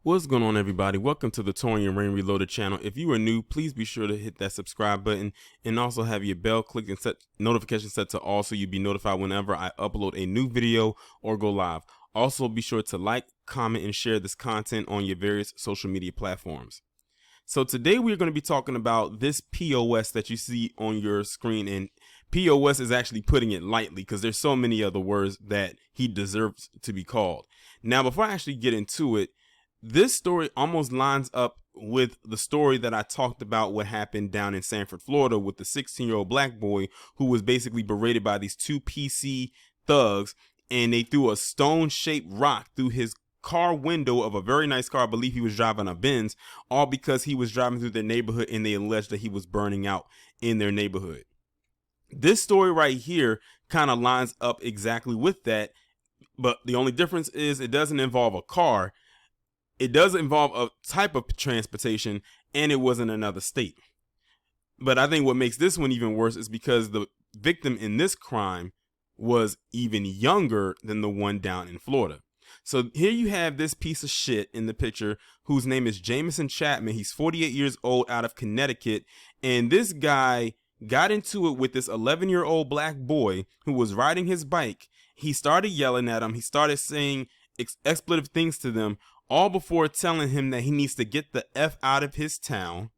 What's going on, everybody? Welcome to the Taurean Rain Reloaded channel. If you are new, please be sure to hit that subscribe button and also have your bell clicked and set notifications set to all so you'll be notified whenever I upload a new video or go live. Also, be sure to like, comment, and share this content on your various social media platforms. So today we're going to be talking about this POS that you see on your screen, and POS is actually putting it lightly because there's so many other words that he deserves to be called. Now, before I actually get into it, this story almost lines up with the story that I talked about what happened down in Sanford, Florida with the 16-year-old black boy who was basically berated by these two PC thugs, and they threw a stone-shaped rock through his car window of a very nice car. I believe he was driving a Benz, all because he was driving through their neighborhood and they alleged that he was burning out in their neighborhood. This story right here kind of lines up exactly with that, but the only difference is it doesn't involve a car. It does involve a type of transportation, and it was in another state. But I think what makes this one even worse is because the victim in this crime was even younger than the one down in Florida. So here you have this piece of shit in the picture whose name is Jameson Chapman. He's 48 years old, out of Connecticut, and this guy got into it with this 11-year-old black boy who was riding his bike. He started yelling at him. He started saying expletive things to them, all before telling him that he needs to get the F out of his town.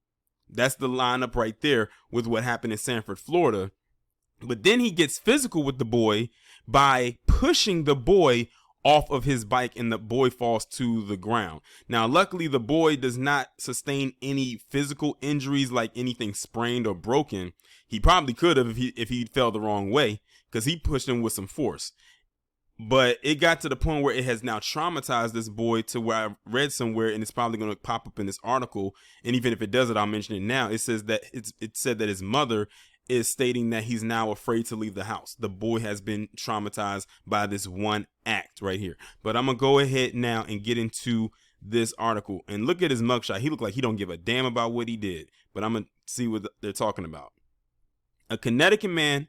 That's the lineup right there with what happened in Sanford, Florida. But then he gets physical with the boy by pushing the boy off of his bike, and the boy falls to the ground. Now, luckily, the boy does not sustain any physical injuries like anything sprained or broken. He probably could have if he fell the wrong way, because he pushed him with some force. But it got to the point where it has now traumatized this boy to where I read somewhere, and it's probably going to pop up in this article. And even if it doesn't, I'll mention it now. It says that it said that his mother is stating that he's now afraid to leave the house. The boy has been traumatized by this one act right here. But I'm going to go ahead now and get into this article. And look at his mugshot. He looked like he don't give a damn about what he did. But I'm going to see what they're talking about. A Connecticut man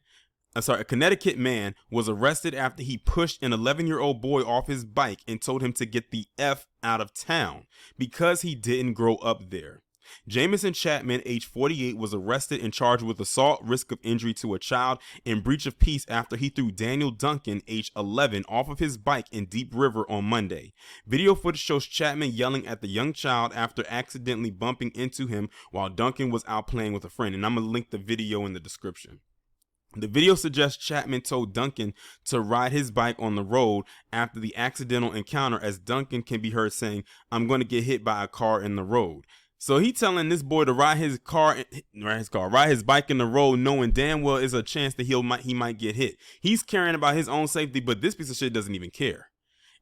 was arrested after he pushed an 11-year-old boy off his bike and told him to get the F out of town because he didn't grow up there. Jameson Chapman, age 48, was arrested and charged with assault, risk of injury to a child, and breach of peace after he threw Daniel Duncan, age 11, off of his bike in Deep River on Monday. Video footage shows Chapman yelling at the young child after accidentally bumping into him while Duncan was out playing with a friend. And I'm going to link the video in the description. The video suggests Chapman told Duncan to ride his bike on the road after the accidental encounter, as Duncan can be heard saying, "I'm going to get hit by a car in the road." So he telling this boy to ride his bike in the road, knowing damn well is a chance that he might get hit. He's caring about his own safety, but this piece of shit doesn't even care.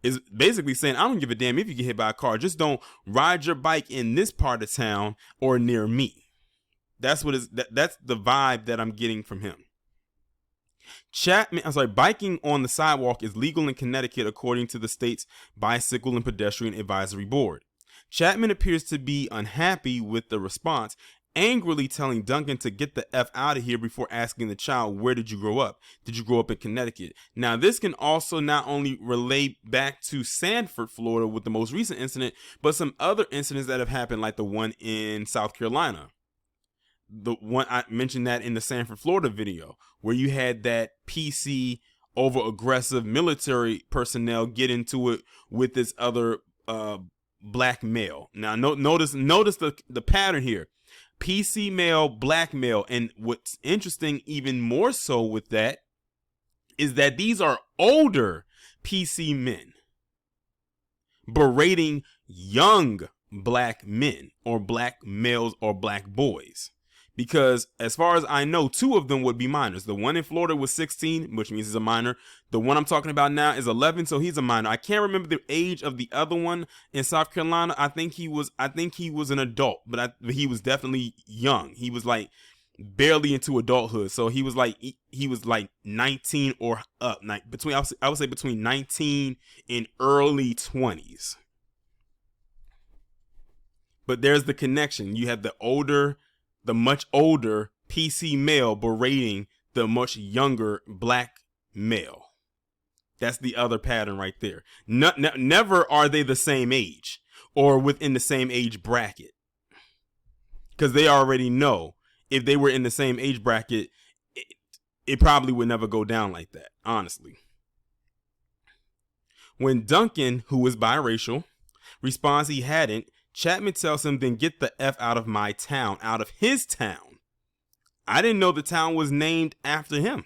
Is basically saying, I don't give a damn if you get hit by a car. Just don't ride your bike in this part of town or near me. That's the vibe that I'm getting from him. Biking on the sidewalk is legal in Connecticut according to the state's Bicycle and Pedestrian Advisory Board. Chapman appears to be unhappy with the response, angrily telling Duncan to get the F out of here before asking the child, "Where did you grow up? Did you grow up in Connecticut?" Now, this can also not only relate back to Sanford, Florida with the most recent incident, but some other incidents that have happened, like the one in South Carolina. The one I mentioned that in the Sanford, Florida video, where you had that PC over aggressive military personnel get into it with this other black male. Now notice the pattern here. PC male, black male. And what's interesting even more so with that is that these are older PC men berating young black men or black males or black boys. Because as far as I know, two of them would be minors. The one in Florida was 16, which means he's a minor. The one I'm talking about now is 11, so he's a minor. I can't remember the age of the other one in South Carolina. I think he was an adult, but he was definitely young. He was like barely into adulthood. So he was like 19 or up. I would say between 19 and early 20s. But there's the connection. You have the much older PC male berating the much younger black male. That's the other pattern right there. Never are they the same age. or within the same age bracket. Because they already know if they were in the same age bracket, it probably would never go down like that, honestly. When Duncan, who is biracial, responds he hadn't, Chapman tells him, then get the F out of my town, out of his town. I didn't know the town was named after him.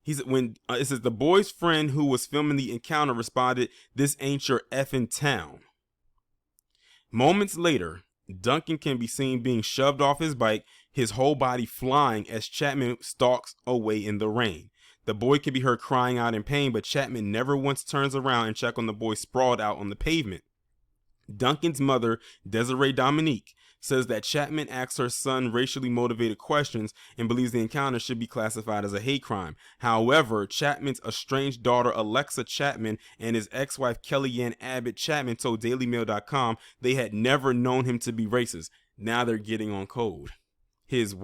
It says the boy's friend who was filming the encounter responded, this ain't your effing town. Moments later, Duncan can be seen being shoved off his bike, his whole body flying as Chapman stalks away in the rain. The boy can be heard crying out in pain, but Chapman never once turns around and checks on the boy sprawled out on the pavement. Duncan's mother, Desiree Dominique, says that Chapman asked her son racially motivated questions and believes the encounter should be classified as a hate crime. However, Chapman's estranged daughter Alexa Chapman and his ex-wife Kellyanne Abbott Chapman told DailyMail.com they had never known him to be racist. Now they're getting on code. His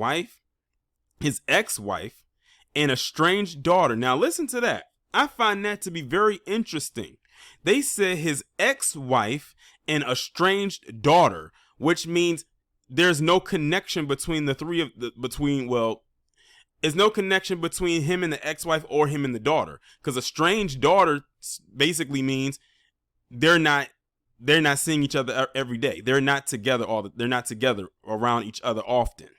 ex-wife, and estranged daughter. Now listen to that. I find that to be very interesting. They said his ex-wife and estranged daughter, which means there's no connection between the three of the there's no connection between him and the ex-wife or him and the daughter, because estranged daughter basically means they're not seeing each other every day. They're not together they're not together around each other often.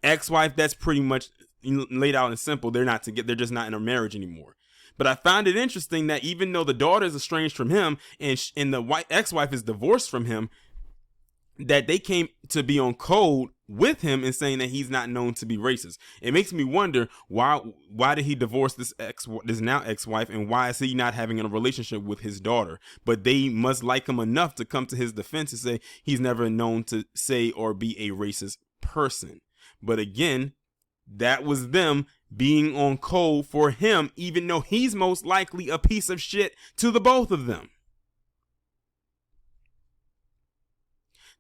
Ex-wife, that's pretty much laid out and simple. They're not together. They're just not in a marriage anymore. But I found it interesting that even though the daughter is estranged from him and the ex-wife is divorced from him, that they came to be on code with him and saying that he's not known to be racist. It makes me wonder why did he divorce this now ex-wife, and why is he not having a relationship with his daughter? But they must like him enough to come to his defense and say he's never known to say or be a racist person. But again, that was them being on code for him, even though he's most likely a piece of shit to the both of them.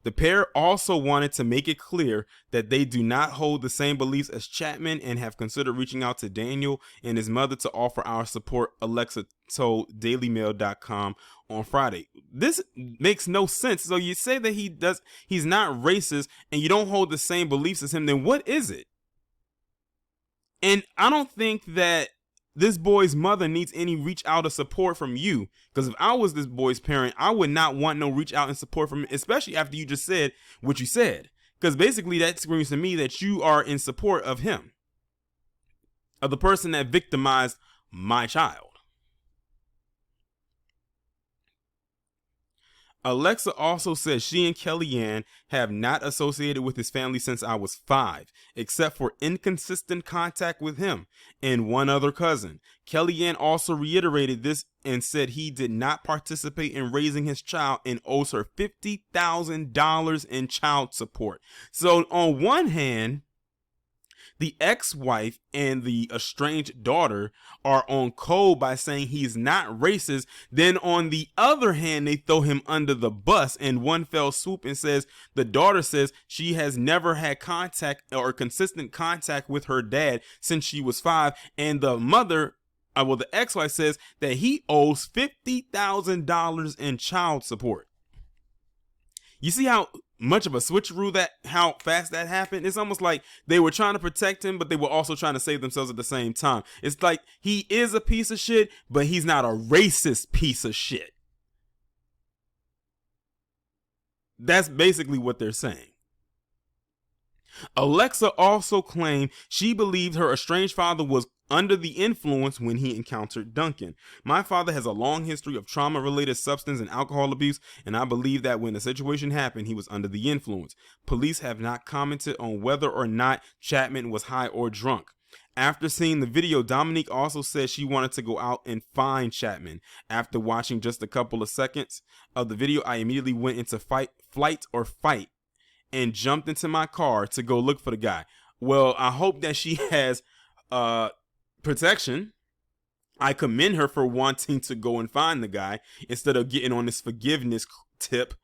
The pair also wanted to make it clear that they do not hold the same beliefs as Chapman and have considered reaching out to Daniel and his mother to offer our support, Alexa told DailyMail.com on Friday. This makes no sense. So you say that he's not racist and you don't hold the same beliefs as him, then what is it? And I don't think that this boy's mother needs any reach out of support from you. Because if I was this boy's parent, I would not want no reach out and support from him, especially after you just said what you said. Because basically that screams to me that you are in support of him, of the person that victimized my child. Alexa also says she and Kellyanne have not associated with his family since I was 5, except for inconsistent contact with him and one other cousin. Kellyanne also reiterated this and said he did not participate in raising his child and owes her $50,000 in child support. So on one hand, the ex-wife and the estranged daughter are on code by saying he's not racist. Then on the other hand, they throw him under the bus in one fell swoop and says the daughter says she has never had contact or consistent contact with her dad since she was 5. And the mother, the ex-wife says that he owes $50,000 in child support. You see how much of a switcheroo how fast that happened? It's almost like they were trying to protect him, but they were also trying to save themselves at the same time. It's like he is a piece of shit, but he's not a racist piece of shit. That's basically what they're saying. Alexa also claimed she believed her estranged father was under the influence when he encountered Duncan. My father has a long history of trauma-related substance and alcohol abuse, and I believe that when the situation happened, he was under the influence. Police have not commented on whether or not Chapman was high or drunk. After seeing the video, Dominique also said she wanted to go out and find Chapman. After watching just a couple of seconds of the video, I immediately went into flight and jumped into my car to go look for the guy. Well, I hope that she has protection. I commend her for wanting to go and find the guy instead of getting on this forgiveness tip.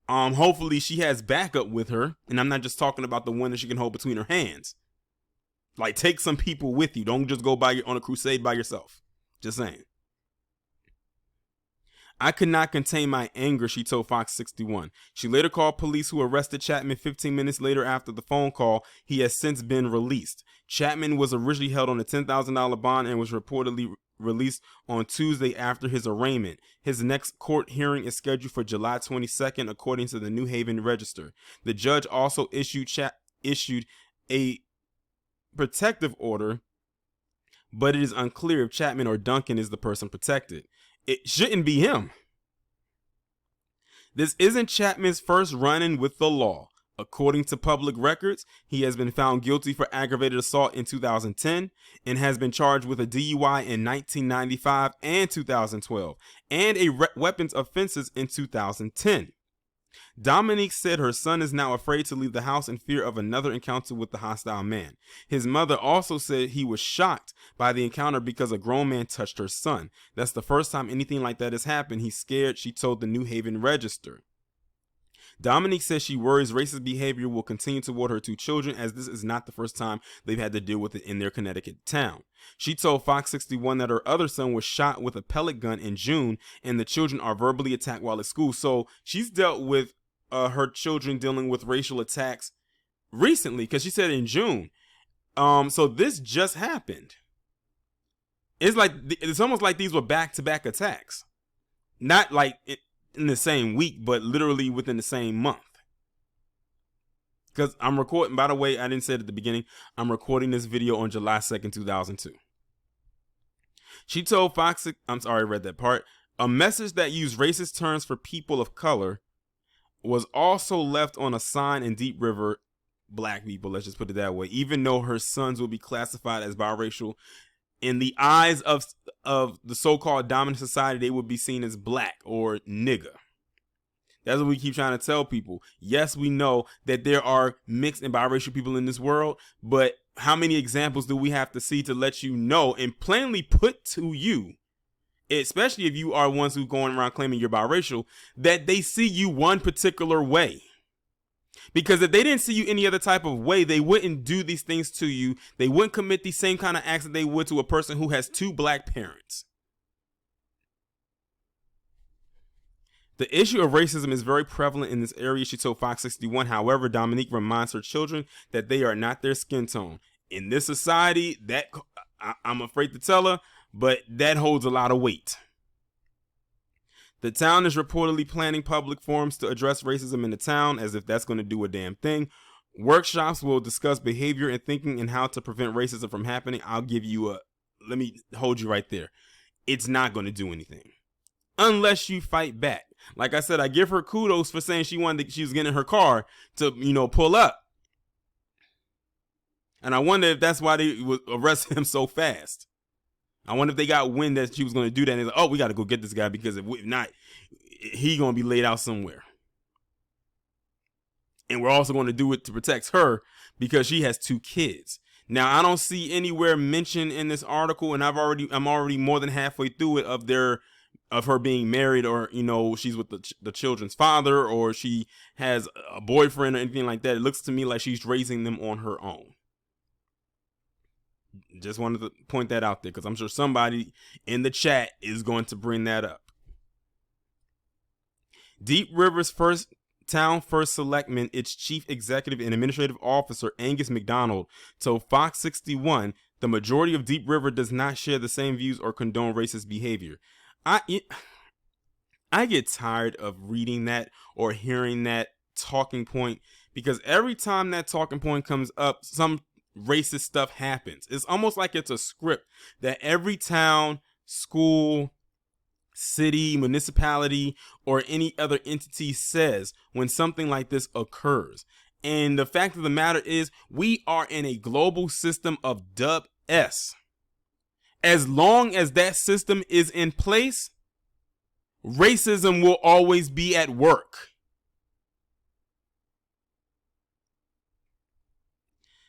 Hopefully she has backup with her, and I'm not just talking about the one that she can hold between her hands. Like, take some people with you. Don't just go on a crusade by yourself. Just saying. I could not contain my anger, she told Fox 61. She later called police, who arrested Chapman 15 minutes later after the phone call. He has since been released. Chapman was originally held on a $10,000 bond and was reportedly released on Tuesday after his arraignment. His next court hearing is scheduled for July 22nd, according to the New Haven Register. The judge also issued a protective order, but it is unclear if Chapman or Duncan is the person protected. It shouldn't be him. This isn't Chapman's first run-in with the law. According to public records, he has been found guilty for aggravated assault in 2010 and has been charged with a DUI in 1995 and 2012 and a weapons offenses in 2010. Dominique said her son is now afraid to leave the house in fear of another encounter with the hostile man. His mother also said he was shocked by the encounter because a grown man touched her son. That's the first time anything like that has happened. He's scared, she told the New Haven Register. Dominique says she worries racist behavior will continue toward her two children, as this is not the first time they've had to deal with it in their Connecticut town. She told Fox 61 that her other son was shot with a pellet gun in June, and the children are verbally attacked while at school. So she's dealt with her children dealing with racial attacks recently, because she said in June. So this just happened. It's almost like these were back-to-back attacks. Not like in the same week, but literally within the same month. Because I'm recording, by the way, I didn't say it at the beginning, I'm recording this video on July 2nd, 2002. She told Fox, I'm sorry, I read that part. A message that used racist terms for people of color was also left on a sign in Deep River. Black people, let's just put it that way. Even though her sons will be classified as biracial, in the eyes of the so-called dominant society, they would be seen as black or nigger. That's what we keep trying to tell people. Yes, we know that there are mixed and biracial people in this world, but how many examples do we have to see to let you know and plainly put to you, especially if you are ones who going around claiming you're biracial, that they see you one particular way? Because if they didn't see you any other type of way, they wouldn't do these things to you. They wouldn't commit these same kind of acts that they would to a person who has two black parents. The issue of racism is very prevalent in this area, she told Fox 61. However, Dominique reminds her children that they are not their skin tone. In this society, that I'm afraid to tell her, but that holds a lot of weight. The town is reportedly planning public forums to address racism in the town, as if that's going to do a damn thing. Workshops will discuss behavior and thinking and how to prevent racism from happening. Let me hold you right there. It's not going to do anything unless you fight back. Like I said, I give her kudos for saying she was getting in her car to, pull up. And I wonder if that's why they would arrest him so fast. I wonder if they got wind that she was going to do that. And they're like, oh, we got to go get this guy, because if not, he going to be laid out somewhere. And we're also going to do it to protect her because she has two kids. Now, I don't see anywhere mentioned in this article, and I'm already more than halfway through it, of her being married, or she's with the children's father, or she has a boyfriend or anything like that. It looks to me like she's raising them on her own. Just wanted to point that out there, because I'm sure somebody in the chat is going to bring that up. Deep River's first selectman, its chief executive and administrative officer, Angus McDonald, told Fox 61 the majority of Deep River does not share the same views or condone racist behavior. I get tired of reading that or hearing that talking point, because every time that talking point comes up, some racist stuff happens. It's almost like it's a script that every town, school, city, municipality, or any other entity says when something like this occurs. And the fact of the matter is, we are in a global system of dub S. As long as that system is in place, racism will always be at work.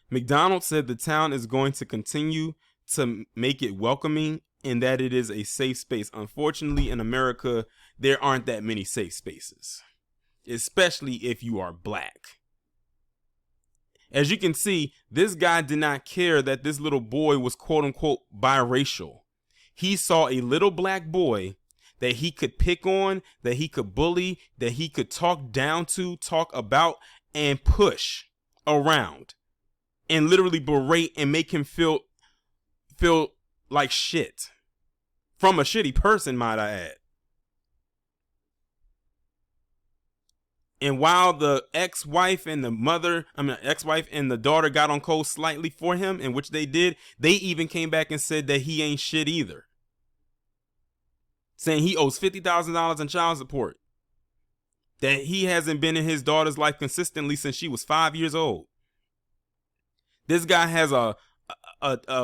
McDonald said the town is going to continue to make it welcoming and that it is a safe space. Unfortunately, in America, there aren't that many safe spaces, especially if you are black. As you can see, this guy did not care that this little boy was quote unquote biracial. He saw a little black boy that he could pick on, that he could bully, that he could talk down to, talk about, and push around, and literally berate and make him feel like shit from a shitty person, might I add. And while the ex-wife and the daughter got on cold slightly for him, in which they did, they even came back and said that he ain't shit either, saying he owes $50,000 in child support, that he hasn't been in his daughter's life consistently since she was 5 years old. This guy has a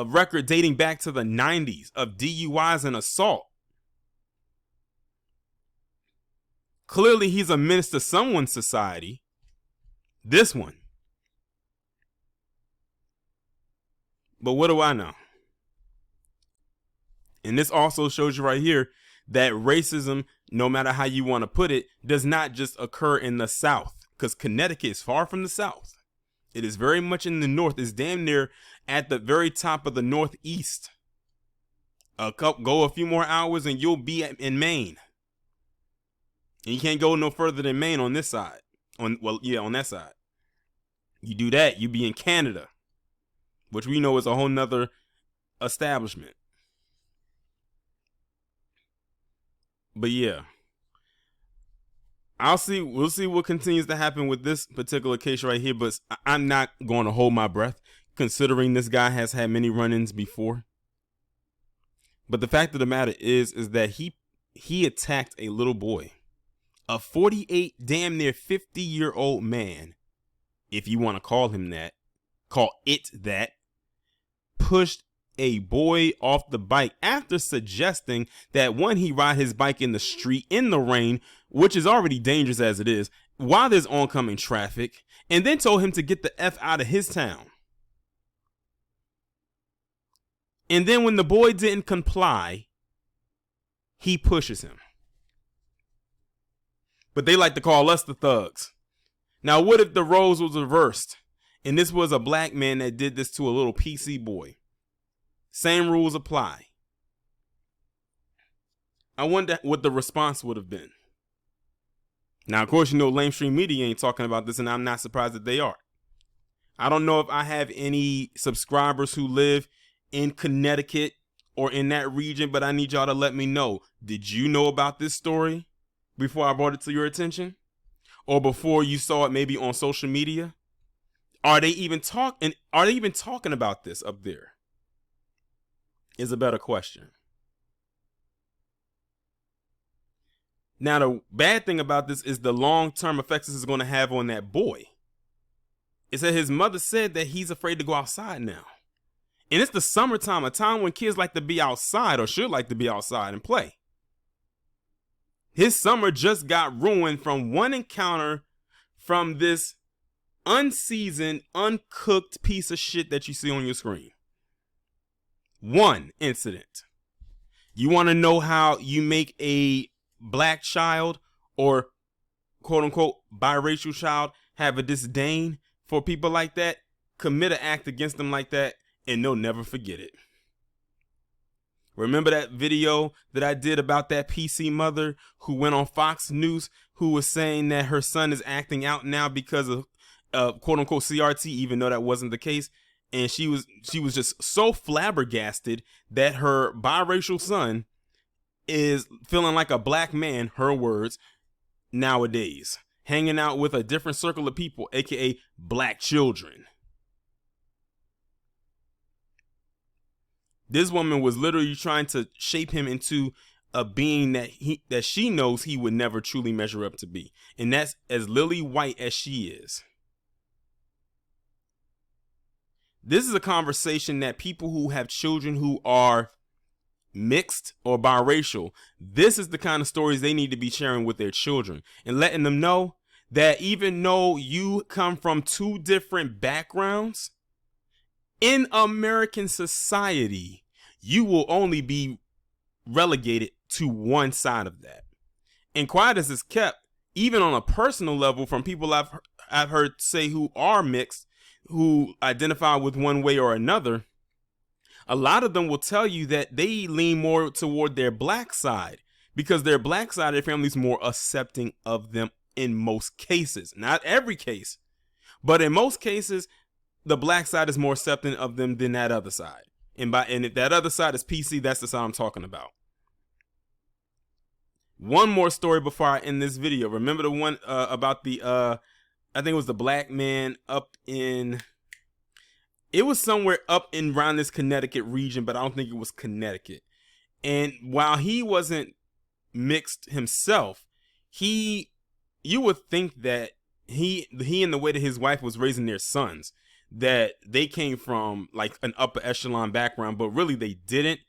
record dating back to the 90s of DUIs and assault. Clearly, he's a menace to someone's society. This one. But what do I know? And this also shows you right here that racism, no matter how you want to put it, does not just occur in the South, because Connecticut is far from the South. It is very much in the North. It's damn near at the very top of the Northeast. Go a few more hours and you'll be in Maine. And you can't go no further than Maine on this side. On that side. You do that, you be in Canada, which we know is a whole nother establishment. But yeah, we'll see what continues to happen with this particular case right here. But I'm not going to hold my breath, considering this guy has had many run-ins before. But the fact of the matter is that he attacked a little boy. A 48, damn near 50-year-old man, if you want to call him that, call it that, pushed a boy off the bike after suggesting that one, he ride his bike in the street in the rain, which is already dangerous as it is, while there's oncoming traffic, and then told him to get the F out of his town. And then when the boy didn't comply, he pushes him. But they like to call us the thugs. Now, what if the roles was reversed and this was a black man that did this to a little PC boy? Same rules apply. I wonder what the response would have been. Now, of course, mainstream media ain't talking about this, and I'm not surprised that they are. I don't know if I have any subscribers who live in Connecticut or in that region, but I need y'all to let me know. Did you know about this story before I brought it to your attention? Or before you saw it maybe on social media? Are they even talking about this up there? Is a better question. Now, the bad thing about this is the long-term effects this is going to have on that boy. It said his mother said that he's afraid to go outside now. And it's the summertime, a time when kids like to be outside, or should like to be outside and play. His summer just got ruined from one encounter from this unseasoned, uncooked piece of shit that you see on your screen. One incident. You want to know how you make a black child or quote unquote biracial child have a disdain for people like that? Commit an act against them like that and they'll never forget it. Remember that video that I did about that PC mother who went on Fox News, who was saying that her son is acting out now because of quote unquote CRT, even though that wasn't the case? And she was just so flabbergasted that her biracial son is feeling like a black man, her words, nowadays, hanging out with a different circle of people, aka black children. This woman was literally trying to shape him into a being that she knows he would never truly measure up to be. And that's as lily white as she is. This is a conversation that people who have children who are mixed or biracial, this is the kind of stories they need to be sharing with their children and letting them know that even though you come from two different backgrounds, in American society, you will only be relegated to one side of that. And quiet as it's kept, even on a personal level, from people I've heard say who are mixed, who identify with one way or another, a lot of them will tell you that they lean more toward their black side because their black side of their family is more accepting of them in most cases. Not every case, but in most cases, the black side is more accepting of them than that other side. And if that other side is PC, that's the side I'm talking about. One more story before I end this video. Remember the one about the I think it was the black man up in, it was somewhere up in around this Connecticut region, but I don't think it was Connecticut. And while he wasn't mixed himself, you would think that he and the way that his wife was raising their sons, that they came from like an upper echelon background, but really they didn't.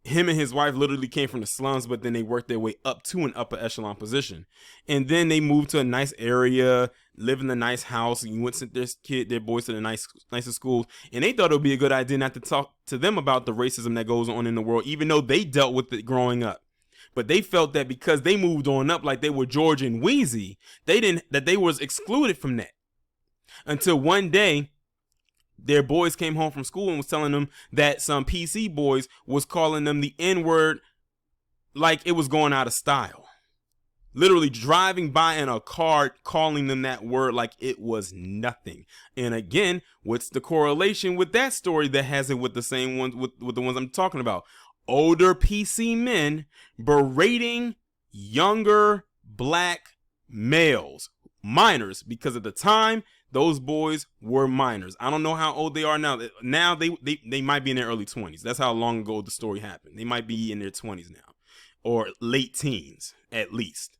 Him and his wife literally came from the slums, but then they worked their way up to an upper echelon position. And then they moved to a nice area, live in a nice house, and you went to their boys to the nicer schools. And they thought it would be a good idea not to talk to them about the racism that goes on in the world, even though they dealt with it growing up. But they felt that because they moved on up like they were George and Wheezy, that they was excluded from that. Until one day, their boys came home from school and was telling them that some PC boys was calling them the N-word like it was going out of style. Literally driving by in a car calling them that word like it was nothing. And again, what's the correlation with that story that has it with the same ones with the ones I'm talking about? Older PC men berating younger black males, minors, because at the time those boys were minors. I don't know how old they are now. Now they might be in their early 20s. That's how long ago the story happened. They might be in their 20s now, or late teens at least.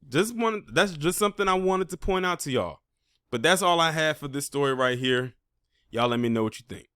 That's just something I wanted to point out to y'all. But that's all I have for this story right here. Y'all let me know what you think.